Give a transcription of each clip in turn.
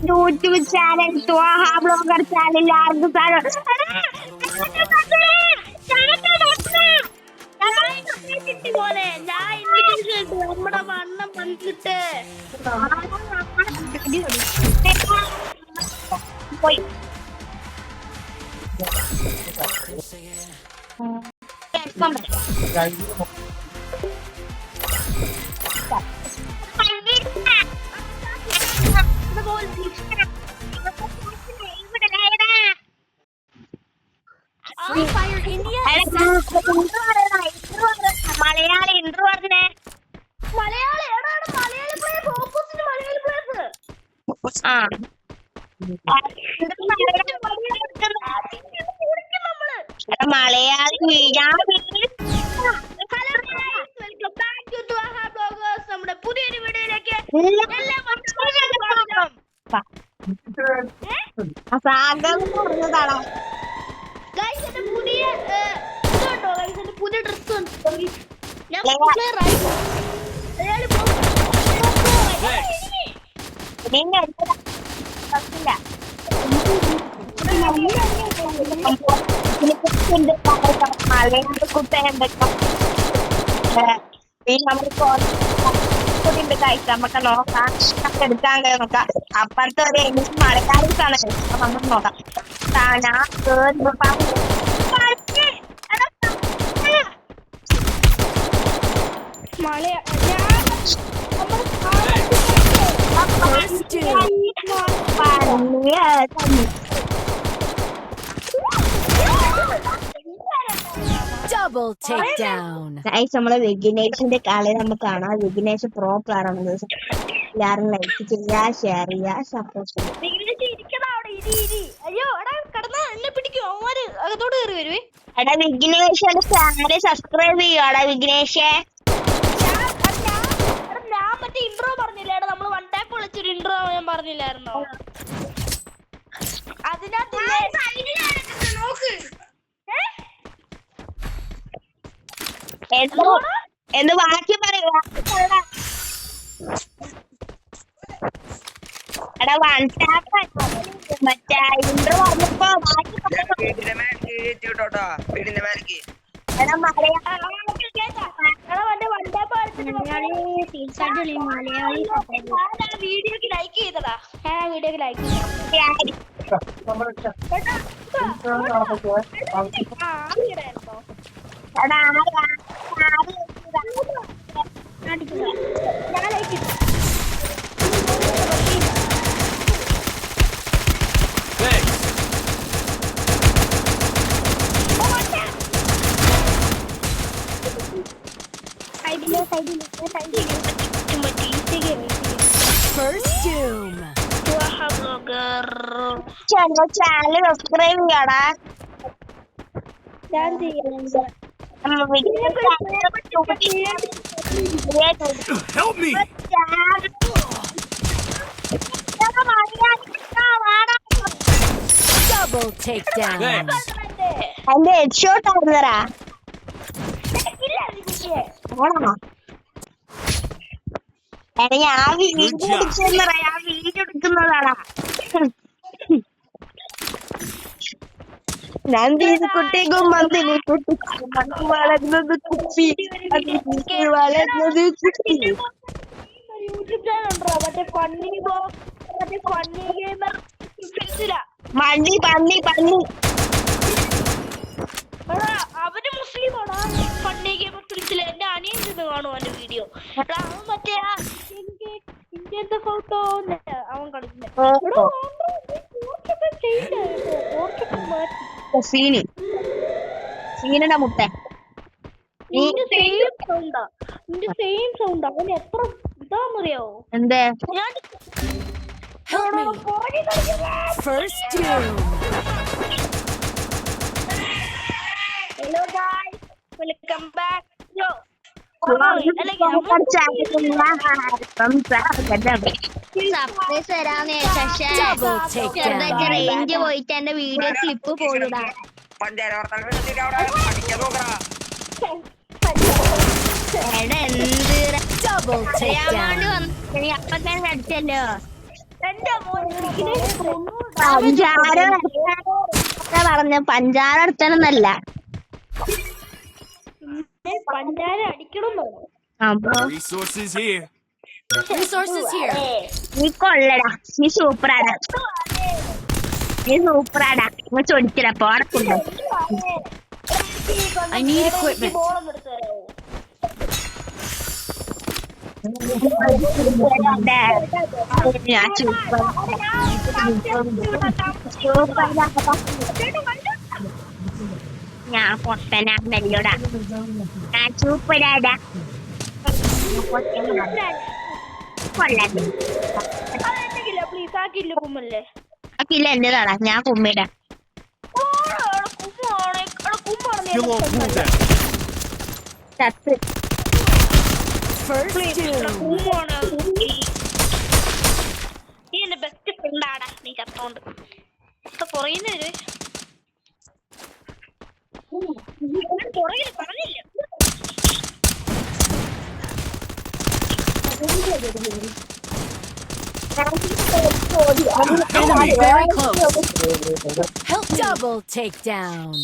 YouTube channel സ്വാഹ blogger channel പോലെ ഞാൻ ഇൻവിറ്റേഷൻ നമ്മുടെ വണ്ണം വന്നിട്ട് പോയി മലയാളി ഇൻട്രോ പറഞ്ഞേ Malayali players opposite Malayali players Malayali നമ്മുടെ പുതിയൊരു വീഡിയോയിലേക്ക് പറഞ്ഞതാണോ പുതിയ ഡ്രസ് നമുക്ക് നോക്കാം എടുക്കാൻ നോക്കാം അപ്പുറത്തെ ഒരു എനിക്ക് മലയാളീസാണ് നമുക്ക് നോക്കാം Double takedown. നമ്മളെ വിഘ്നേഷിന്റെ കളി നമുക്ക് കാണാം. വിഘ്നേഷ് പ്രോ പ്ലെയർ ആണ്. എല്ലാരും ലൈക്ക് ചെയ്യുക, ഷെയർ ചെയ്യുക, സപ്പോർട്ട് എടാ വിഘ്നേഷ് ചാനൽ സബ്സ്ക്രൈബ് ചെയ്യുവാടാ വിഘ്നേഷ്. ഞാൻ മറ്റേ ഇൻട്രോ പറഞ്ഞില്ലേ നമ്മൾ വൺ ടാപ്പ് വിളിച്ചൊരു ഇൻട്രോ ഞാൻ പറഞ്ഞില്ലായിരുന്നോ? അതിനകത്ത് എന്ന് ബാക്കി പറയുക. എടാ വൺ ടാപ്പ് മറ്റേ ഇൻട്രോ പറഞ്ഞപ്പോ എടാ വീഡിയോക്ക് ലൈക്ക് ചെയ്തടാ. വീഡിയോക്ക് like First doom. Channel subscribe ചെയ്യാടാ. ഞാൻ ചെയ്യാം. Help me! Double takedown. എന്റെ ഹെഡ് ഷോട്ട് ആയിരുന്നടാ. എടാ ഞാൻ വീഡിയോ എടുക്കുന്നതാ. ഞാൻ വീഡിയോ എടുക്കുന്നതാടാ. ഞാൻ കുട്ടിക്കും മന്തിനി കുട്ടിക്കും മന്തി വളർന്നത് കുപ്പി വളർന്നത് കുപ്പി. യൂട്യൂബ് ചാനൽ ഉണ്ടോ മറ്റേ ഫണ്ണി ബോക്സ് മറ്റേ ഫണ്ണി ഗെയിമർ പന്നി പന്നി പന്നി അവന് മുസ്ലിമാണോ? ഫണ്ണി ഗെയിമർ ഫിൽസിൽ എന്റെ അനിയൻ നിന്ന് കാണും അവന്റെ വീഡിയോ. അവൻ മറ്റേ ഇന്ത്യന്റെ ഫോട്ടോ അവൻ കളിക്കുന്നത്. സീനയുടെ മുട്ട സെയിം സൗണ്ട് അവൻ എത്ര ഇതാന്നറിയാവോ? എന്തേ First doom. Hello guys, welcome back. Surprise തരാന്ന് ചെറുതായിട്ട് റേഞ്ച് പോയിട്ട് എന്റെ വീഡിയോ ക്ലിപ്പ് പോയിടാ. എടാ എന്ത് Double അറിയാണ്ട് takedown. വന്നു നീ അപ്പൊ തന്നെ അടിച്ചല്ലോ എന്റെ മോൻ പഞ്ചാര പറഞ്ഞ പഞ്ചാര അടുത്തണമെന്നല്ല പഞ്ചാര അടിക്കണം അപ്പൊ Resources here. Resources here. നീ കൊള്ളടാ നീ സൂപ്പറാടാ നീ സൂപ്പറാടാ നീ ചൊടിച്ചില്ല പോടക്കുണ്ടോ I need equipment. ബോളം എടുത്ത് തരാമോ? ഞാൻ സൂപ്പർ ഞാൻ പൊട്ടനാ മെല്ലോടാ ഞാൻ സൂപ്പറാടാ കൊള്ളാം അതെന്തെങ്കില പ്ലീസ് ആക്കില്ല കുമ്മല്ലേ ഇല്ല എന്റേതാടാ ഞാൻ കുമ്മിടാ Kill all cooldown. ചത്ത് First doom. നീ എന്റെ ബെസ്റ്റ് ഫ്രണ്ടാടാ നീ ചത്തോണ്ട് ഇപ്പൊ കുറയുന്നവര് പുറകില് പറഞ്ഞില്ല Enemy very close. Help double takedown.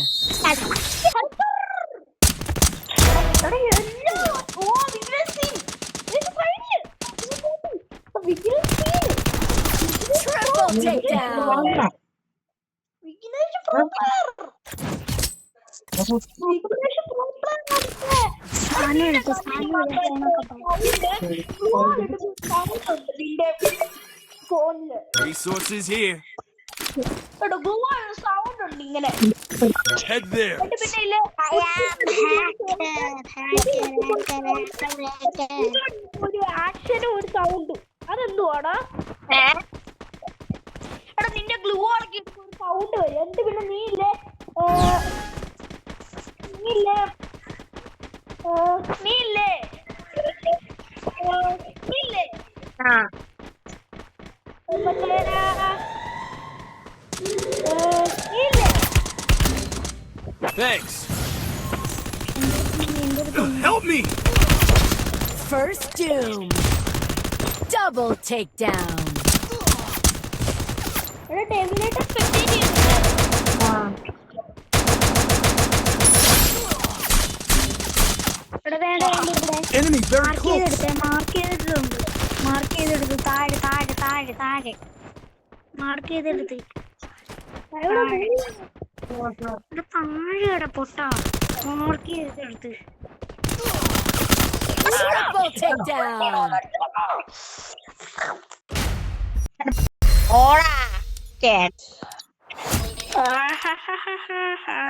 Triple takedown. ഫോണില് Resources here. സൗണ്ട് ഉണ്ട് ഇങ്ങനെ Head there. പിന്നെ ഇല്ലേ ഒരു ആക്ഷനും ഒരു സൗണ്ടും അതെന്തുവാടാ എടാ നിന്റെ ഗ്ലൂ ആക്കി ഒരു സൗണ്ട് വരും എന്നിട്ട് പിന്നെ നീയില്ലേ നീയില്ലേ നീയില്ലേ നീയില്ലേ ആ മറ്റേ നീയില്ലേ Thanks. Help me. First doom. Double takedown. എടാ ടെർമിനേറ്റർ സ്പെക്ടേറ്റ് ചെയ്യുന്നുണ്ട് എടാ വേണ്ട വേണ്ട ഇവിടെ Enemy very close. മാർക്ക് ചെയ്തെടുത്ത് താഴെ താഴെ താഴെ താഴെ മാർക്ക് ചെയ്തെടുത്ത് താഴെയുടെ പൊട്ട മാർക്ക് ചെയ്തെടുത്ത് Triple takedown. ഓടാ കേട്ട് ആഹാ